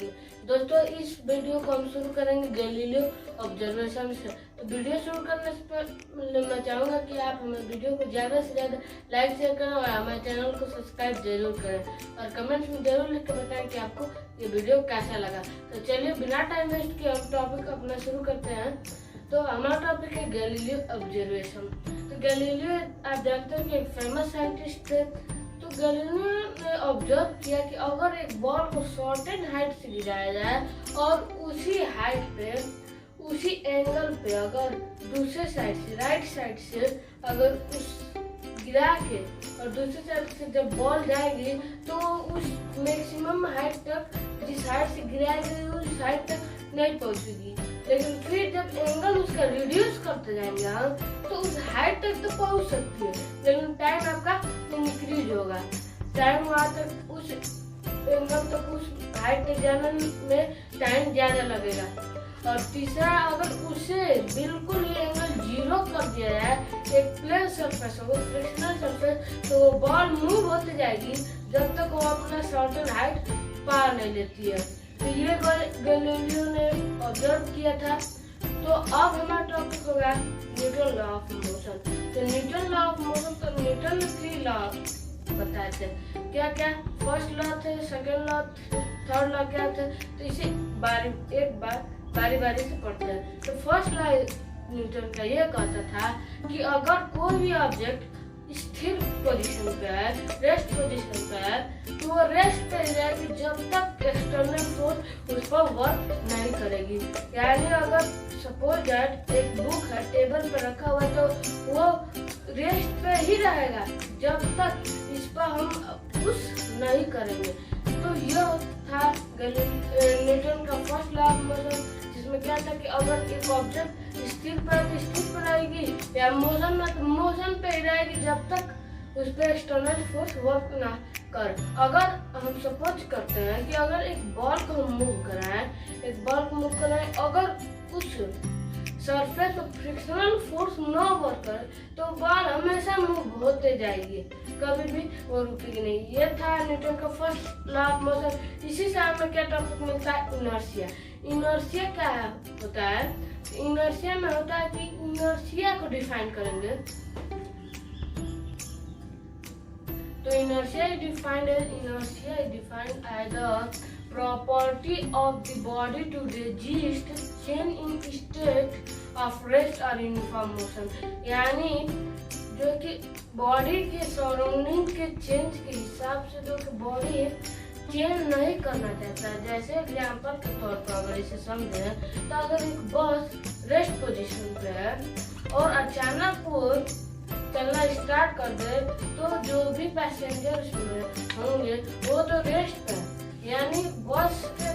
करेंगे। दोस्तों इस वीडियो को हम शुरू करेंगे गैलीलियो ऑब्जर्वेशन से। तो वीडियो शुरू करने से पहले मैं चाहूँगा कि आप हमें वीडियो को ज़्यादा से ज़्यादा लाइक शेयर करें और हमारे चैनल को सब्सक्राइब जरूर करें और कमेंट्स में जरूर लिख कर बताएं कि आपको ये वीडियो कैसा लगा। तो चलिए बिना टाइम वेस्ट किए हम टॉपिक अपना शुरू करते हैं। तो हमारा टॉपिक है गैलीलियो ऑब्जर्वेशन। तो गैलीलियो आप जानते हैं कि एक फेमस साइंटिस्ट थे। तो गैलीलियो ने ऑब्जर्व किया कि अगर एक बॉल को सर्टेन हाइट से गिराया जाए और उसी हाइट पे उसी एंगल पे अगर दूसरे साइड से राइट साइड से अगर उस गिरा के और दूसरी साइड से जब बॉल जाएगी तो उस मैक्सिमम हाइट तक जिस हाइट से गिराई गई उस हाइट तक नहीं पहुंचेगी, लेकिन फिर जब एंगल उसका रिड्यूस करते जाएंगे हम तो उस हाइट तक तो पहुंच सकती है, लेकिन टाइम आपका इंक्रीज होगा। टाइम वहाँ तक उस एंगल तक उस हाइट तक जाने में टाइम ज्यादा लगेगा। और तीसरा, अगर उसे बिल्कुल ये एंगल जीरो कर दिया जाए, एक प्लेन सरफेस हो फ्रिक्शनल सरफेस, तो वो बॉल मूव होती जाएगी जब तक वो अपना सर्टेन हाइट पार नहीं लेती है। तो ये गैलीलियो ने ऑब्जर्व किया था। तो अब हमारा टॉपिक होगा न्यूटन लॉ ऑफ मोशन। तो न्यूटन लॉ ऑफ मोशन, तो न्यूटन ने 3 लॉ बताए थे। क्या क्या? फर्स्ट लॉ थे, सेकंड लॉ, थर्ड लॉ क्या थे? तो इसे बारी बारी से पढ़ते हैं। तो फर्स्ट लॉ न्यूटन का ये कहता था कि अगर कोई भी ऑब्जेक्ट स्थिर पोजीशन पे है, रेस्ट पोजीशन पे है, तो वो रेस्ट पे रहेगी जब तक एक्सटर्नल फोर्स उस पर वर्क नहीं करेगी। यानी अगर सपोज दैट एक बुक है टेबल पे रखा हुआ तो वो रेस्ट पे ही रहेगा जब तक इस पर हम पुश नहीं करेंगे। तो यह था न्यूटन का फर्स्ट लॉ ऑफ मोशन, जिसमें क्या था कि अगर एक ऑब्जेक्ट स्थिर पर रहेगी या मोशन में तो मोशन पे ही रहेगी जब तक उस पर एक्सटर्नल फोर्स वर्क ना कर। अगर हम सपोज करते हैं कि अगर एक बॉल को हम मूव कराएं, अगर उस सरफेस पर फ्रिक्शनल फोर्स न वर्क करे तो बॉल हमेशा मूव होते जाएगी, कभी भी वो रुकेगी नहीं। ये था न्यूटन का फर्स्ट लॉ ऑफ मोशन। इसी से हमें क्या टॉपिक मिलता है? इनर्शिया। इनर्शिया क्या होता है? इनर्शिया में होता है कि इनर्शिया को डिफाइन करेंगे। तो inertia is defined as the property of the body to resist change in state of rest or uniform motion। यानी जो कि बॉडी के सराउंडिंग के चेंज के हिसाब से जो कि बॉडी चेंज नहीं करना चाहता है। जैसे एग्जाम्पल के तौर पर अगर इसे समझें तो अगर एक बस रेस्ट पोजीशन पे है और अचानक वो चलना स्टार्ट कर दे तो जो भी पैसेंजर उसमें होंगे वो तो रेस्ट पे, यानी बस के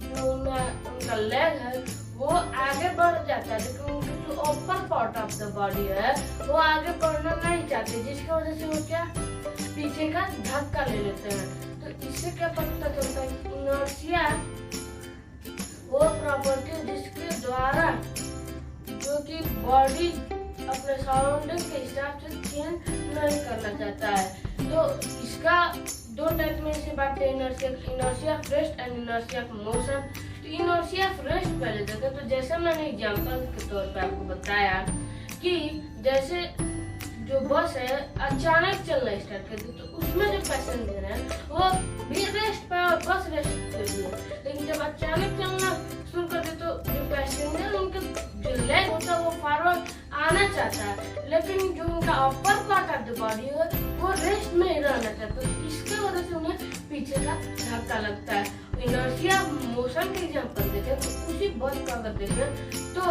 जो उनका लेग है वो आगे बढ़ जाता है, लेकिन उनकी जो upper part of the body है वो आगे बढ़ना नहीं चाहते, जिसकी वजह से वो क्या पीछे का धक्का ले लेते हैं। तो इससे क्या पता चलता है कि इनर्शिया वो प्रॉपर्टी जिसके द्वारा जो कि बॉडी अपने सराउंडिंग के हिसाब से चेंज नहीं करना चाहता है। तो इसका 2 टाइप में से बांटते हैं, inertia of rest and inertia of motion. तो इनर्शिया ऑफ रेस्ट पहले देखें। तो जैसे मैंने एग्जांपल के तौर पे आपको बताया कि जैसे जो बस है अचानक चलना स्टार्ट कर दी तो उसमें जो पैसेंजर है वो भी रेस्ट पे और बस रेस्ट पे भी है, लेकिन जब अचानक चलना शुरू कर दे तो जो पैसेंजर उनके जो लेग होता है वो फॉरवर्ड आना चाहता है, लेकिन जो उनका upper part of the body है वो रेस्ट में ही रहना चाहता है। इसके वजह से उन्हें पीछे का धक्का लगता है। इनर्शिया मोशन के एग्जांपल देखें तो उसी बस का अगर देखें तो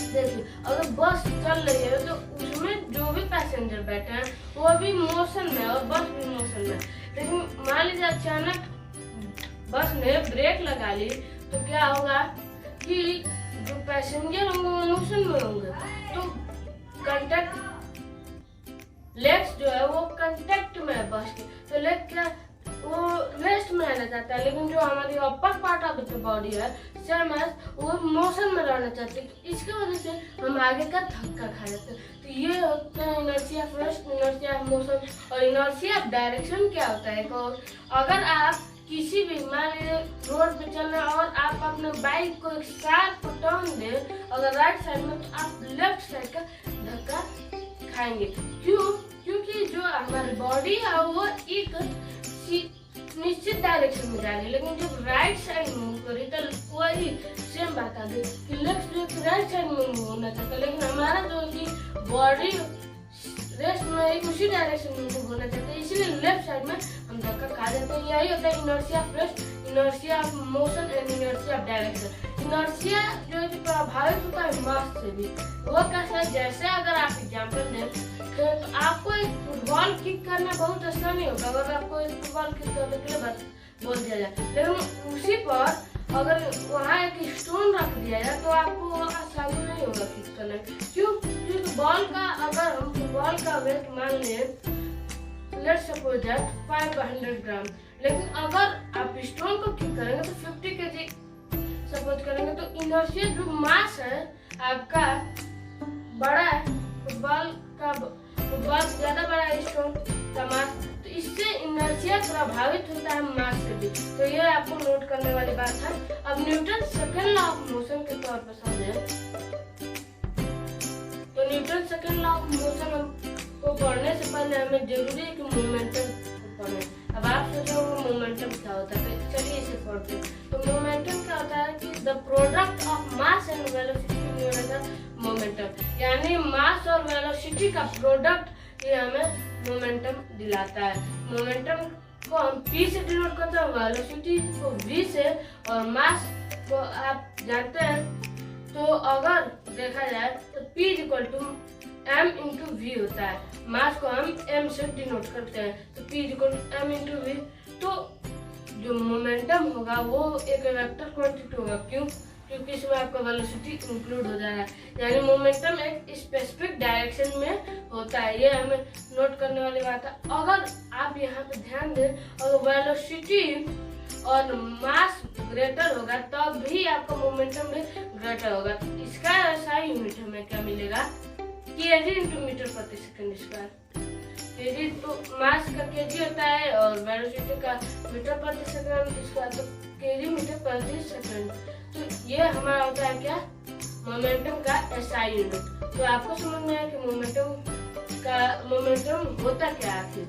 देखिए अगर बस चल रही है तो उसमें जो भी पैसेंजर बैठे हैं वो भी मोशन में और बस भी मोशन में, लेकिन मान लीजिए अचानक बस ने ब्रेक लगा ली तो क्या होगा कि जो पैसेंजर होंगे वो मोशन में होंगे, तो कांटेक्ट लेग्स जो है वो कांटेक्ट में है बस के, तो लेग क्या वो रेस्ट में रहना चाहता है, लेकिन जो हमारी upper part of the body है सेम एज वो मोशन में रहना चाहते हैं। इसकी वजह से हम आगे का धक्का खा जाते हैं। तो ये होता है inertia of rest, inertia of motion. और इनर्शिया ऑफ डायरेक्शन क्या होता है? तो अगर आप किसी भी मान लीजिए रोड पे चल रहे हैं और आप अपने बाइक को एक शार्प टर्न दे अगर राइट साइड में, तो आप लेफ्ट साइड का धक्का खाएंगे। क्यों? क्योंकि जो हमारी बॉडी है वो एक निश्चित डायरेक्शन में जा रही है, लेकिन जब राइट साइड मूव करी तो वही सेम बात आ गई कि लेफ्ट से राइट साइड में मूव होना चाहता, लेकिन हमारा जो कि बॉडी रेस्ट में उसी डायरेक्शन में मूव होना चाहता है, इसीलिए लेफ्ट साइड में हम धक्का खा जाते हैं। यही होता है inertia of rest, inertia of motion and inertia of direction. Inertia जो है कि प्रभावित होता है मास से भी। वो कैसा है, जैसे अगर आप एग्जाम्पल दें तो आपको एक फुटबॉल किक करना बहुत आसान नहीं होगा अगर आपको एक फुटबॉल किक करने के लिए बोल दिया जाए, लेकिन उसी पर अगर वहाँ एक स्टोन रख दिया जाए तो आपको आसानी नहीं होगा किक करने। क्यों? क्योंकि बॉल का अगर हम फुटबॉल का वेट मान लें लेट्स सपोज दैट 500 ग्राम, लेकिन अगर आप स्टोन को किक करेंगे तो 50 kg सपोज करेंगे, तो इनर्शिया जो मास है आपका बड़ा है, फुटबॉल से ज्यादा बड़ा है स्टोन का मास, तो इससे इनर्शिया प्रभावित होता है मास से भी। तो ये आपको नोट करने वाली बात है। अब Newton second law of motion के तौर पर समझे तो Newton second law of motion को पढ़ने से पहले हमें जरूरी है कि मोमेंटम को पढ़ें। अब आप सोच रहे हो मोमेंटम क्या होता है, तो चलिए इसे पढ़ते हैं। तो मोमेंटम क्या होता है कि the product of mass and velocity momentum, यानी मास और वेलोसिटी का प्रोडक्ट ये हमें मोमेंटम दिलाता है। मोमेंटम को हम p से डिनोट करते हैं, वेलोसिटी को v से, और मास को आप जानते हैं। तो अगर देखा जाए तो p = m × v होता है, मास को हम m से डिनोट करते हैं, तो p = m × v। तो जो मोमेंटम होगा वो एक वेक्टर क्वांटिटी होगा। क्यों? क्योंकि इसमें आपका वेलोसिटी इंक्लूड हो जाएगा, यानी मोमेंटम एक स्पेसिफिक डायरेक्शन में होता है। ये हमें नोट करने वाली बात है। अगर आप यहाँ पे ध्यान दें, अगर वेलोसिटी और मास ग्रेटर होगा तब भी आपका मोमेंटम भी ग्रेटर होगा। तो इसका ऐसा यूनिट हमें क्या मिलेगा, kg × मीटर/सेकंड²। kg तो मास का kg होता है और वेलोसिटी का मीटर/सेकंड², तो kg मीटर/सेकंड। तो ये हमारा होता है क्या, मोमेंटम का SI यूनिट। तो आपको समझ में आया कि मोमेंटम होता क्या आखिर।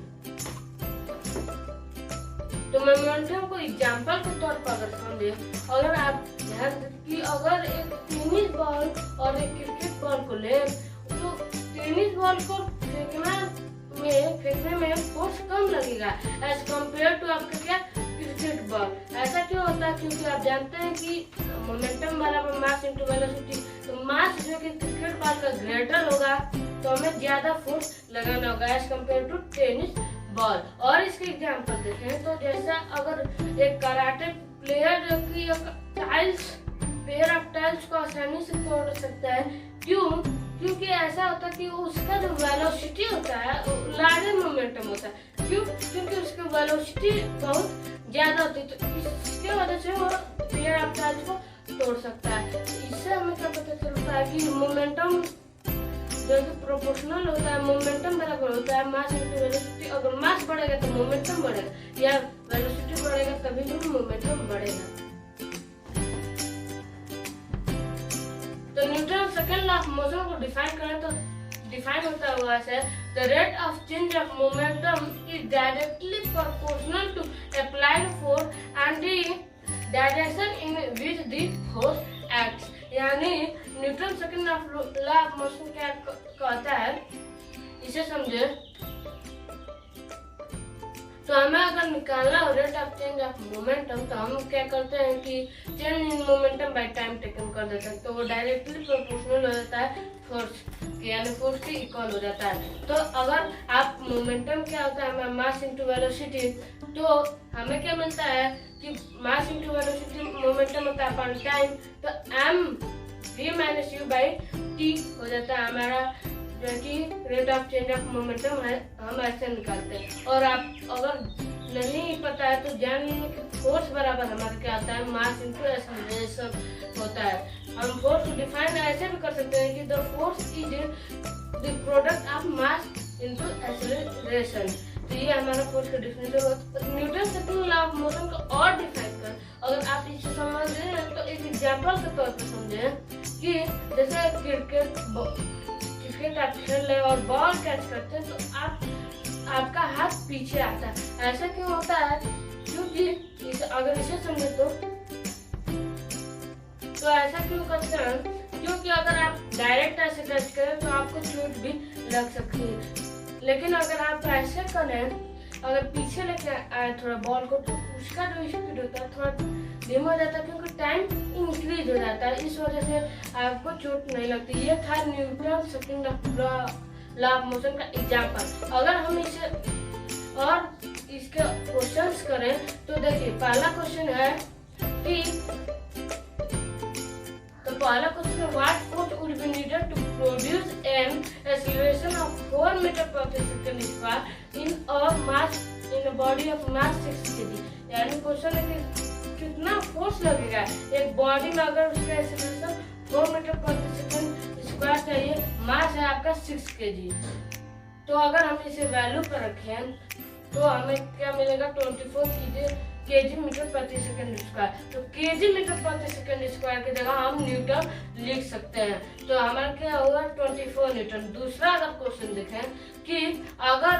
तो मोमेंटम को एग्जांपल के तौर पर अगर समझे, अगर आप ध्यान दें कि अगर एक टेनिस बॉल और एक क्रिकेट बॉल को ले, तो टेनिस बॉल को फेंकने में फोर्स कम लगेगा एज कम्पेयर टू आपका क्या क्रिकेट बॉल। ऐसा क्यों होता है? क्योंकि आप जानते हैं कि मोमेंटम बराबर मास × वेलोसिटी। तो मास जो कि क्रिकेट बॉल का ग्रेटर होगा तो हमें ज्यादा फोर्स लगाना होगा as compare to tennis ball. और इसके एग्जांपल देखें तो जैसा अगर एक कराटे प्लेयर जो कि पेयर ऑफ टाइल्स को आसानी से तोड़ सकता है। क्यों? क्योंकि ऐसा होता है कि उसका जो वेलोसिटी होता है लार्जर मोमेंटम होता है। क्यों? क्योंकि उसकी वेलोसिटी बहुत ज्यादा होती है, तो इसके वजह से वो पेयर ऑफ टाइल्स को तोड़ सकता है। इससे हमें क्या पता चलता है कि मोमेंटम जो कि प्रोपोर्शनल होता है, मोमेंटम बराबर होता है मास × वेलोसिटी। अगर मास बढ़ेगा तो मोमेंटम बढ़ेगा, या वेलोसिटी बढ़ेगा तभी भी मोमेंटम बढ़ेगा। तो Newton second law of motion को डिफाइन करें तो डिफाइन होता हुआ है, the rate of change of momentum is directly proportional to applied force and the direction in which the force acts. यानी Newton second law of motion क्या कहता है, इसे समझे। तो हमें अगर निकालना हो rate of change of momentum, तो हम क्या करते हैं कि change in momentum by time taken कर देते हैं, तो वो डायरेक्टली प्रोपोर्शनल हो जाता है फोर्स के, यानी फोर्स के इक्वल हो जाता है। तो अगर आप मोमेंटम क्या होता है हमें मास × वेलोसिटी, तो हमें क्या मिलता है कि मास × वेलोसिटी मोमेंटम होता है अपॉन टाइम, तो mv-u/t हो जाता है हमारा जो कि rate of change of momentum है, हम ऐसे निकालते हैं। और आप अगर नहीं पता है तो जान लीजिए कि फोर्स बराबर हमारा क्या आता है, मास × एक्सेलरेशन होता है। हम फोर्स को डिफाइन ऐसे भी कर सकते हैं कि the force is the product of mass × acceleration. तो ये हमारा फोर्स का डिफिनेशन होता है। Newton second law of motion को और डिफाइन कर अगर एग्जाम्पल के तौर पर समझे कि जैसे क्रिकेट आप खेल रहे और बॉल कैच करते हैं तो आपका हाथ पीछे आता है। ऐसा क्यों होता है? क्योंकि अगर इसे समझे तो ऐसा क्यों करते हैं? क्योंकि अगर आप डायरेक्ट ऐसे कैच करें तो आपको चोट भी लग सकती है, लेकिन अगर आप ऐसे करें, अगर पीछे लेके आए थोड़ा बॉल को, तो उसका जो स्पीड होता है थोड़ा धीमा हो जाता है, क्योंकि टाइम इंक्रीज हो जाता है। इस वजह से आपको चोट नहीं लगती। ये था Newton second law of motion का एग्जाम्पल। अगर हम इसे और इसके क्वेश्चंस करें तो देखिए, पहला क्वेश्चन है कि पहला क्वेश्चन है what force would be needed to produce an acceleration of 4 metre per second square in a body of mass 6 kg। यानी क्वेश्चन है कि कितना फोर्स लगेगा एक बॉडी में अगर उसका acceleration 4 metre per second square चाहिए, मास है आपका 6 kg। तो अगर हम इसे वैल्यू पर रखें तो हमें क्या मिलेगा? 24 kg मीटर प्रति सेकंड स्क्वायर। तो kg मीटर प्रति सेकंड स्क्वायर की जगह हम न्यूटन लिख सकते हैं। तो हमारा क्या होगा? 24 न्यूटन। दूसरा अगर क्वेश्चन देखें कि अगर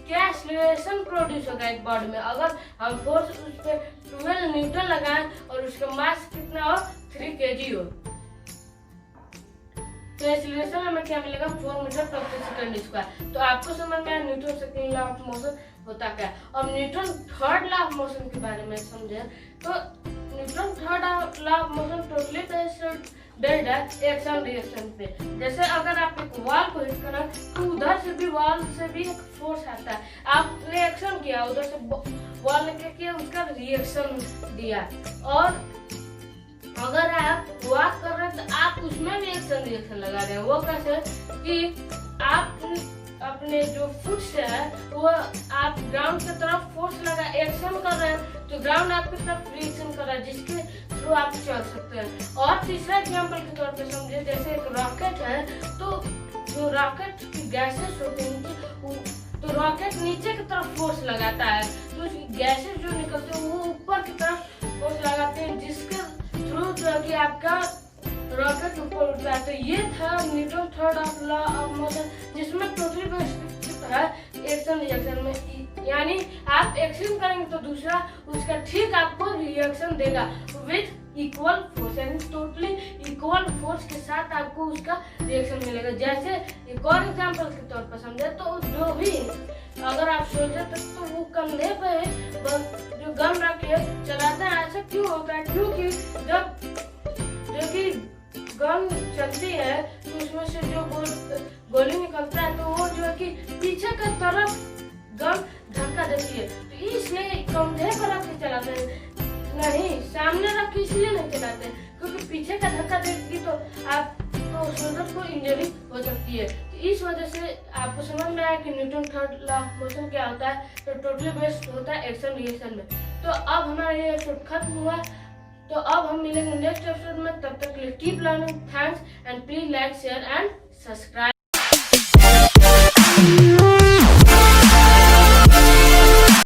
क्या एक्सीलरेशन प्रोड्यूस होगा एक बॉडी में, अगर हम फोर्स उस पर 12 न्यूटन लगाएं और उसका मास कितना हो? 3 kg हो, तो एक्सीलरेशन हमें क्या मिलेगा? 4 मीटर प्रति सेकंड स्क्वायर। तो आपको समझ में आया Newton second law of motion होता क्या। और Newton third law of motion के बारे में समझे तो Newton third law of motion totally based है एक्शन रिएक्शन पे। जैसे अगर आप एक वॉल को हिट करें तो उधर से भी वॉल से भी एक फोर्स आता है। आप रिएक्शन किया, उधर से वॉल ने क्या किया? उसका रिएक्शन दिया। और अगर आप वॉक कर रहे हैं तो आप उसमें भी एक्शन रिएक्शन लगा रहे हैं। वो कैसे? कि आप अपने जो फुट से है वो आप ग्राउंड की तरफ फोर्स लगा एक्शन कर रहे हैं, तो ग्राउंड आपकी तरफ रिएक्शन कर रहा है, जिसके थ्रू आप चल सकते हैं। और तीसरा एग्जांपल के तौर पे समझिए, जैसे एक रॉकेट है, तो जो रॉकेट की गैसेस होते हैं तो रॉकेट नीचे की तरफ फोर्स लगाता है, तो उसकी गैसेस जो निकलते हैं वो ऊपर की तरफ फोर्स लगाते हैं, जिसके थ्रू जो कि आपका रॉकेट ऊपर उठता है। तो ये था Newton third law of motion, जिसमें टोटली बेस्ड है एक्शन रिएक्शन में। यानी आप एक्शन करेंगे तो दूसरा उसका ठीक आपको रिएक्शन देगा विथ इक्वल फोर्स, यानी टोटली इक्वल फोर्स के साथ आपको उसका रिएक्शन मिलेगा। जैसे एक और एग्जांपल के तौर पर समझे तो जो भी अगर आप सोचे तो वो कंधे पे जो गन रख के चलाते हैं। ऐसा क्यों होता है? क्योंकि जो कि गन चलती है तो उसमें से जो गोली निकलता है तो वो जो है कि पीछे की तरफ गन धक्का देती है, तो इसलिए कंधे पर रख के चलाते हैं, नहीं सामने रख के इसलिए नहीं चलाते, क्योंकि पीछे का धक्का देगी तो आपको शोल्डर को इंजरी हो सकती है। तो इस वजह से आपको समझ में आया कि Newton third law of motion क्या होता है। तो टोटली बेस्ड होता है एक्शन रिएक्शन में। तो अब हमारा ये एपिसोड खत्म हुआ। तो अब हम मिलेंगे नेक्स्ट एपिसोड में, तब तक के लिए keep learning. Thanks and please like share and subscribe.